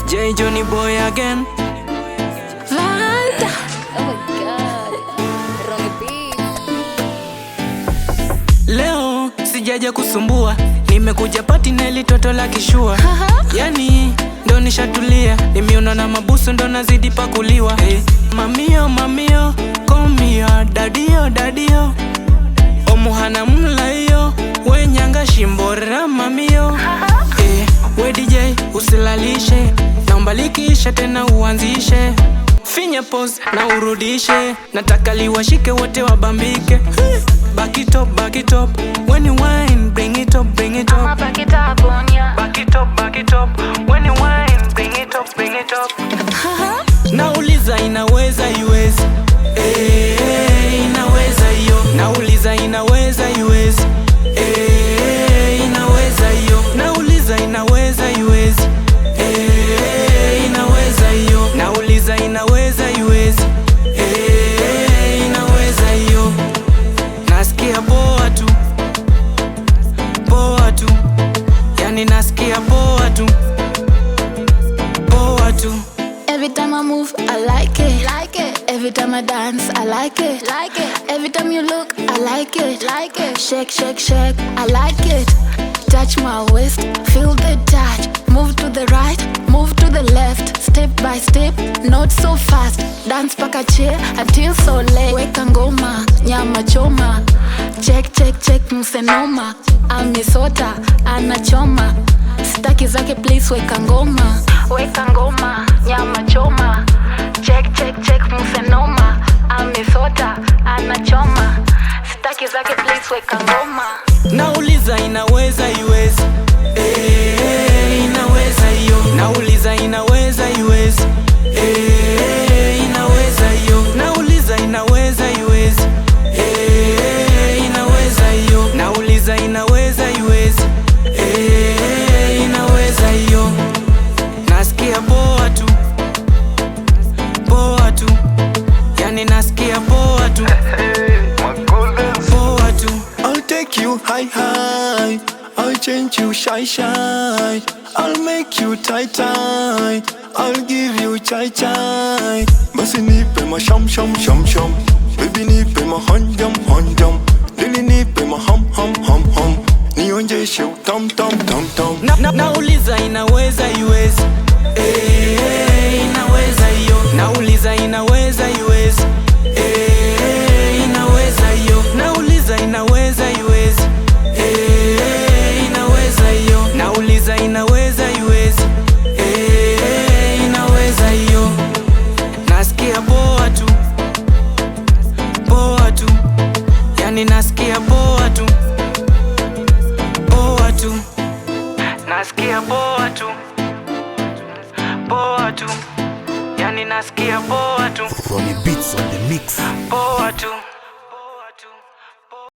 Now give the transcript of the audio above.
J Johnny Boy again. Vanda. Oh my god. Ronnie Beat. Leo sijaja kusumbua, nimekuja pati na ili toto la kishua. Yani ndo nishatulia, nimeona na mabusu ndo nazidi pakuliwa. Hey, mamio mamio, komia dadio dadio, omuhana mlayo, wenyanga shimbora mamio. Hey, we DJ usilalishe, naomba likisha tena uanzishe. Finya pose na urudishe, nataka liwashike wote wabambike. Back it up, when you whine, bring it up, bring it up. I'ma back it up on ya. Back it up, when you whine, bring it up, bring it up. Nauliza inaweza iwezi, inaweza iyo. Nauliza inaweza iwezi, inaweza iyo. Nauliza inaweza iwezi, inaweza iyo. Nauliza inaweza iwezi, inaweza iyo. Nasikia poa tu, poa tu, yani nasikia poa tu, poa tu. Every time I move, I like it. Like it. Every time I dance, I like it. Like it. Every time you look, I like it. Like it. Shake, shake, shake, I like it. Touch my waist, feel the touch. Move to the right, move to the left. Step by step, not so fast. Dance paka chair until so late. Weka ngoma, nyama choma. Check, check, check, msenoma. Amisota, anachoma. Staki zake please, weka ngoma. Weka ngoma, nyama choma. Check, check, check, msenoma. Amisota, anachoma. Staki zake please, weka ngoma. Nauliza inaweza iwezi, inaweza iyo. Nauliza inaweza iwezi, inaweza iyo. Nauliza inaweza iwezi, inaweza iyo. Nauliza inaweza iwezi, inaweza iyo. Nasikia poa tu, poa tu, yani nasikia poa tu, poa tu. I'll take you high, high. I'll change you shy, shy. I'll make you tight, tight. I'll give you chai, chai. Basi nipe ma sham, sham, sham, sham. Baby nipe ma hanjam, hanjam. Lili nipe ma ham, ham, ham, ham. Nionjeshe utam, tam, tam, tam. Nauliza inaweza iwezi, inaweza iyo. Nauliza inaweza iwezi, inaweza iyo. Nauliza inaweza iwezi, inaweza iyo. Nauliza inaweza iwezi, inaweza iyo. Nasikia poa tu, poa tu, yani nasikia poa tu, poa tu. Nasikia poa tu, poa tu, yani nasikia poa tu, Ronnie Beats on the mix. poa tu.